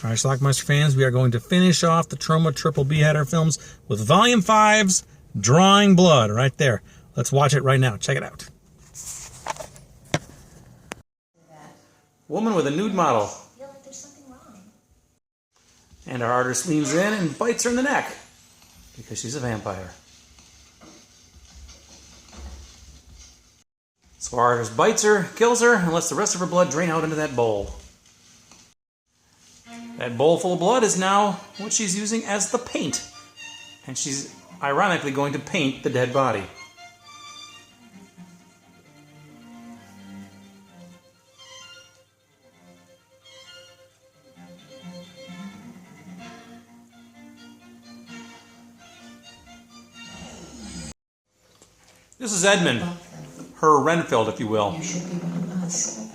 All right, Schlockmeister fans, we are going to finish off the Troma Triple B Header films with Volume 5's Drawing Blood right there. Let's watch it right now. Check it out. Woman with a nude model. I feel like there's something wrong. And our artist leans in and bites her in the neck because she's a vampire. So our artist bites her, kills her, and lets the rest of her blood drain out into that bowl. That bowl full of blood is now what she's using as the paint. And she's ironically going to paint the dead body. This is Edmund, her Renfield, if you will. You should be one of us.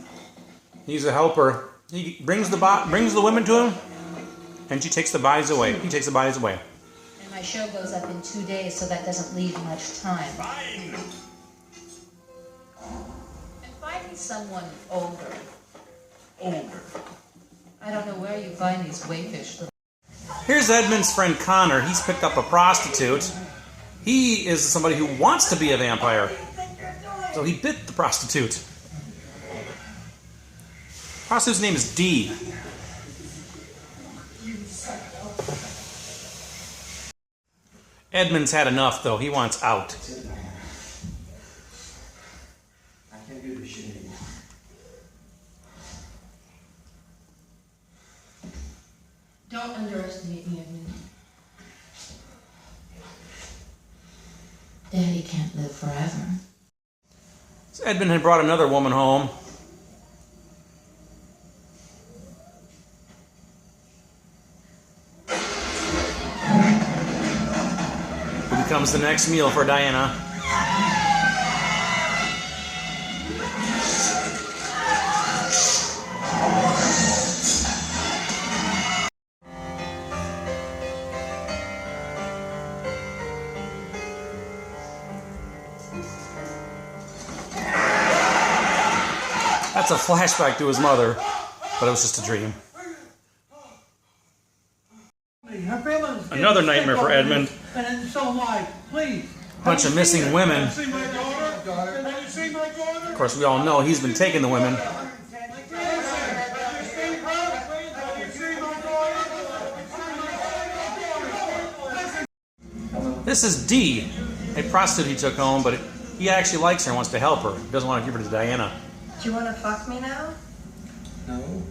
He's a helper. He brings the women to him, and she takes the bodies away. He takes the bodies away. And my show goes up in 2 days, so that doesn't leave much time. Fine. And finding someone older. I don't know where you find these wayfish. Here's Edmund's friend Connor. He's picked up a prostitute. He is somebody who wants to be a vampire. So he bit the prostitute. The prostitute's name is Dee. Edmund's had enough, though. He wants out. I can't do this shit anymore. Don't underestimate me, Edmund. Daddy can't live forever. So Edmund had brought another woman home. Who becomes the next meal for Diana. That's a flashback to his mother, but it was just a dream. Another nightmare for Edmund. And so am I. Please. Bunch of missing women. See my daughter? Have you seen my daughter? Of course, we all know he's been taking the women. This is Dee, a prostitute he took home, but he actually likes her and wants to help her. He doesn't want to give her to Diana. Do you want to fuck me now? No.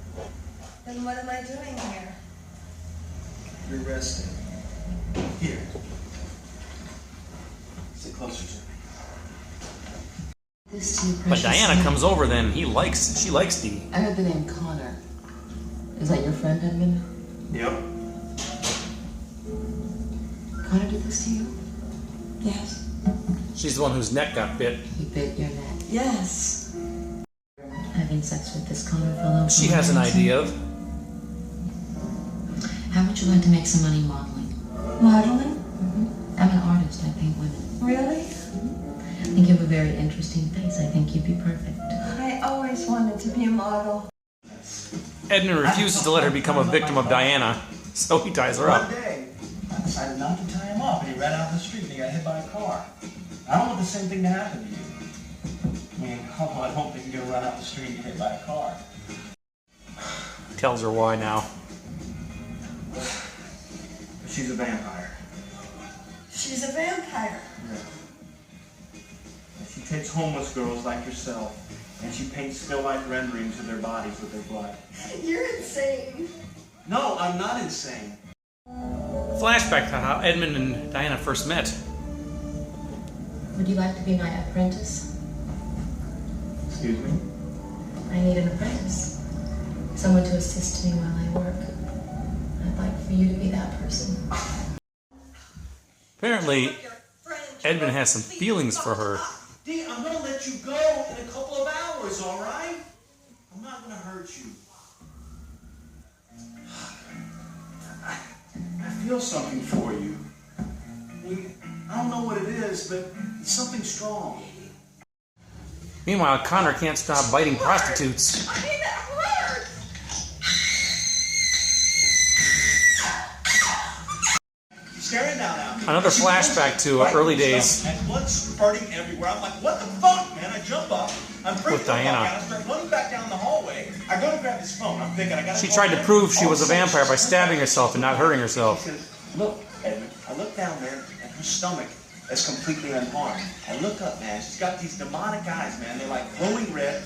Then what am I doing here? You're resting. Here. Sit closer to me. This too But precious. Diana comes over then. She likes Dee. I heard the name Connor. Is that your friend, Edmund? Yep. Connor did this to you? Yes. She's the one whose neck got bit. He bit your neck. Yes. Having sex with this Connor fellow. She has an idea of. How would you like to make some money modeling? Modeling? I'm an artist. I paint women. Really? I think you have a very interesting face. I think you'd be perfect. I always wanted to be a model. Edmund refuses to let her become a victim of Diana, so he ties her One up. day, I decided not to tie him up, and he ran out in the street and he got hit by a car. I don't want the same thing to happen to you. I mean, although I don't think you're gonna run out the street and get hit by a car. Tells her why now. She's a vampire. She's a vampire. Yeah. She takes homeless girls like yourself, and she paints still-life renderings of their bodies with their blood. You're insane. No, I'm not insane. Flashback to how Edmund and Diana first met. Would you like to be my apprentice? Excuse me? I need an apprentice. Someone to assist me while I work. I'd like for you to be that person. Apparently, Edmund has some feelings for her. Dee, I'm gonna let you go in a couple of hours, alright? I'm not gonna hurt you. I feel something for you. I mean, I don't know what it is, but it's something strong. Meanwhile, Connor can't stop biting prostitutes. I mean, that hurts. Another flashback to early days. And blood spurting everywhere. I'm like, what the fuck, man? I jump up. I'm freaking With Diana. out. I start running back down the hallway. I go to grab this phone. I'm thinking I got. She tried to prove she was a vampire by stabbing herself and not hurting herself. She says, look, Edmund. I look down there, and her stomach is completely unharmed. I look up, man. She's got these demonic eyes, man. They're like glowing red.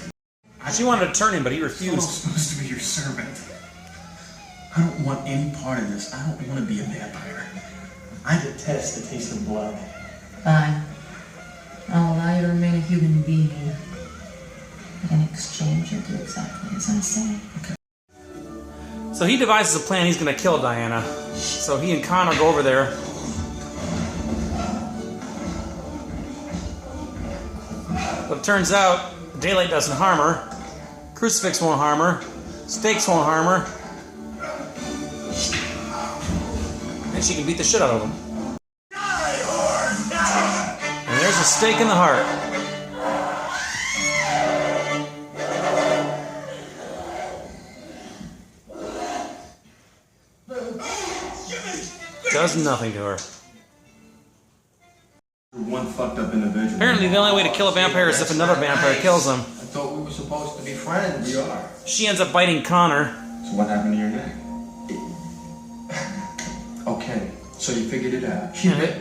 She wanted to turn him, but he I'm refused. supposed to be your servant. I don't want any part of this. I don't want to be a vampire. I detest the taste of blood. Fine. I'll allow you to remain a human being. But in exchange, you'll do exactly as I say. So he devises a plan. He's going to kill Diana. So he and Connor go over there. But it turns out daylight doesn't harm her. Crucifix won't harm her. Stakes won't harm her. And she can beat the shit out of him. And there's a stake in the heart. Does nothing to her. One fucked up individual. Apparently the only way to kill a vampire is if another vampire kills him. I thought we were supposed to be friends. We are. She ends up biting Connor. So what happened to your neck? Okay, so you figured it out. She bit.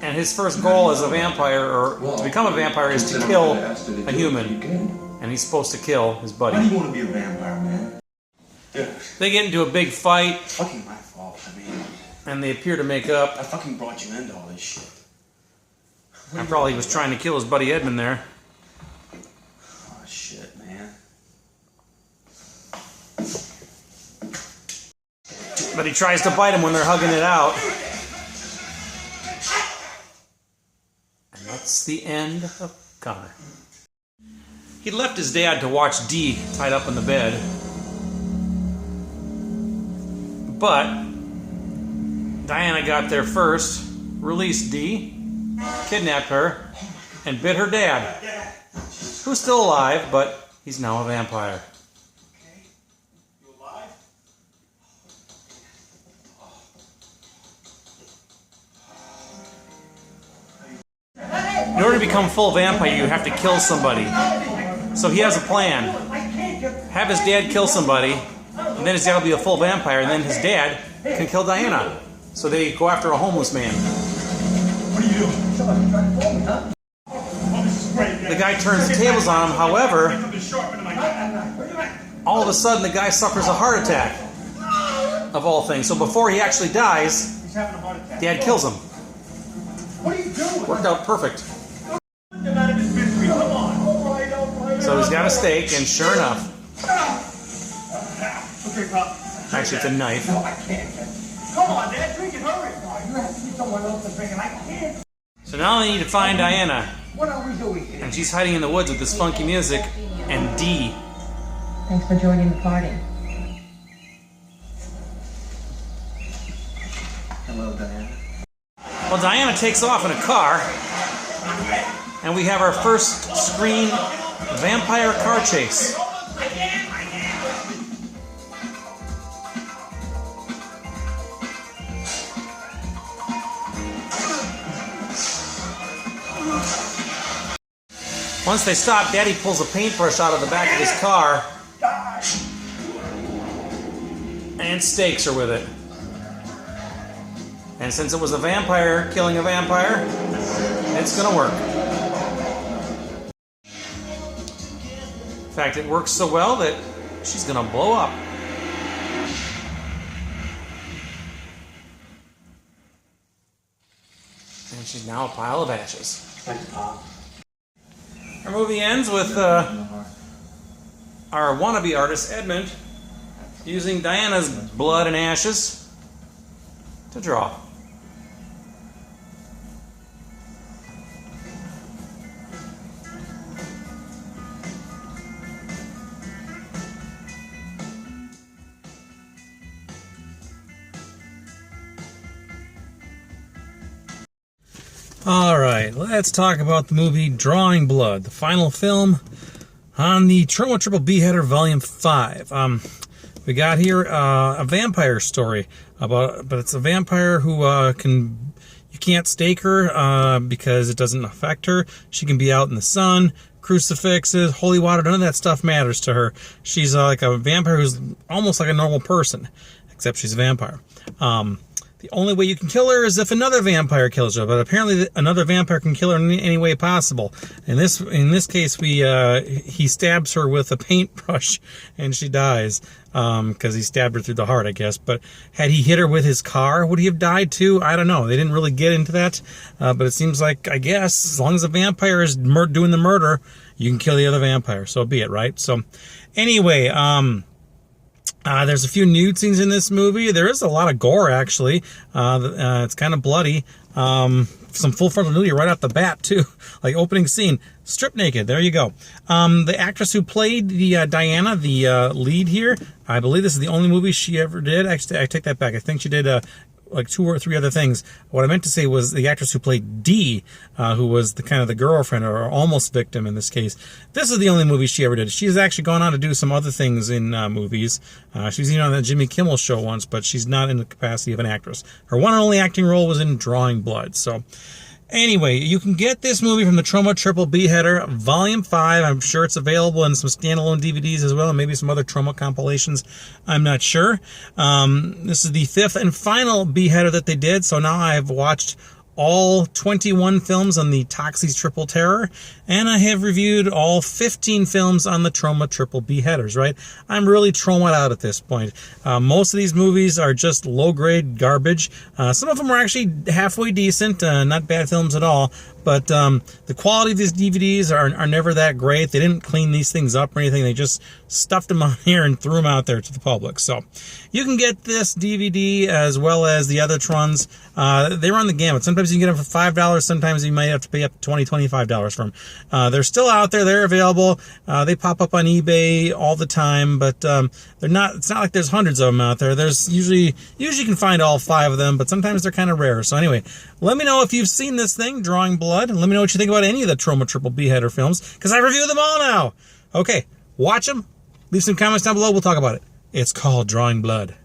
And his first goal as a vampire, or to become a vampire, is to kill a human. And he's supposed to kill his Why do buddy. you want to be a vampire, man? Dude, They get into a big fight, fucking my fault. I mean, and they appear to make up. I fucking brought you into all this shit. And probably was trying to kill his buddy Edmund there. Oh shit, man. But he tries to bite him when they're hugging it out. And that's the end of Connor. He left his dad to watch Dee tied up in the bed. But Diana got there first, released Dee, kidnapped her, and bit her dad, who's still alive, but he's now a vampire. Okay, you alive? In order to become full vampire, you have to kill somebody. So he has a plan. Have his dad kill somebody, and then his dad will be a full vampire, and then his dad can kill Diana. So they go after a homeless man. What are you doing? Somebody tried to pull me, huh? Oh, this is great, man. The guy turns the tables on him, however, all of a sudden the guy suffers a heart attack, of all things. So before he actually dies, He's having a heart attack. Dad kills him. What are you doing? Worked out perfect. Put them out of his misery. Come on. All right. So he's got a stake, and sure enough, Okay, Pop. actually it's a knife. No, I can't. Come on, Dad. Drink it. Hurry. No, you have to get someone else to drink it. I can't. So now they need to find Diana, What are we doing here? and she's hiding in the woods with this funky music, and Dee. Thanks for joining the party. Hello, Diana. Well, Diana takes off in a car, and we have our first screen vampire car chase. Once they stop, Daddy pulls a paintbrush out of the back of his car and stakes her with it. And since it was a vampire killing a vampire, it's gonna work. In fact, it works so well that she's gonna blow up. And she's now a pile of ashes. Thanks, Pop. Our movie ends with our wannabe artist, Edmund, using Diana's blood and ashes to draw. All right, let's talk about the movie Drawing Blood, the final film on the Triple B header Volume 5. We got here a vampire story but it's a vampire who you can't stake her because it doesn't affect her. She can be out in the sun, crucifixes, holy water, none of that stuff matters to her. She's like a vampire who's almost like a normal person, except she's a vampire. The only way you can kill her is if another vampire kills her, but apparently another vampire can kill her in any way possible. In this case, he stabs her with a paintbrush, and she dies because he stabbed her through the heart, I guess. But had he hit her with his car, would he have died too? I don't know. They didn't really get into that, but it seems like, I guess, as long as the vampire is doing the murder, you can kill the other vampire. So be it, right? So anyway, there's a few nude scenes in this movie. There is a lot of gore, actually. It's kind of bloody. Some full frontal nudity right off the bat, too. Like, opening scene, strip naked. There you go. The actress who played the Diana, the lead here, I believe this is the only movie she ever did. Actually, I take that back. I think she did like 2 or 3 other things. What I meant to say was the actress who played Dee, who was the kind of the girlfriend or almost victim in this case. This is the only movie she ever did. She's actually gone on to do some other things in movies. She's even on the Jimmy Kimmel show once, but she's not in the capacity of an actress. Her one and only acting role was in Drawing Blood. So anyway, you can get this movie from the Troma Triple Beheader, Volume 5. I'm sure it's available in some standalone DVDs as well, and maybe some other Troma compilations. I'm not sure. This is the 5th and final Beheader that they did, so now I've watched all 21 films on the Toxie's Triple Terror, and I have reviewed all 15 films on the Troma Triple Beheaders, right? I'm really Troma out at this point. Most of these movies are just low-grade garbage. Some of them are actually halfway decent, not bad films at all, but the quality of these DVDs are never that great. They didn't clean these things up or anything. They just stuffed them on here and threw them out there to the public. So you can get this DVD as well as the other Trons. They run the gamut. Sometimes you can get them for $5. Sometimes you might have to pay up to $20, $25 for them. They're still out there. They're available. They pop up on eBay all the time, but they're not. It's not like there's hundreds of them out there. There's usually you can find all 5 of them, but sometimes they're kind of rare. So anyway, let me know if you've seen this thing, Drawing Blood, and let me know what you think about any of the Troma Triple Beheader films, because I review them all now. Okay, watch them. Leave some comments down below. We'll talk about it. It's called Drawing Blood.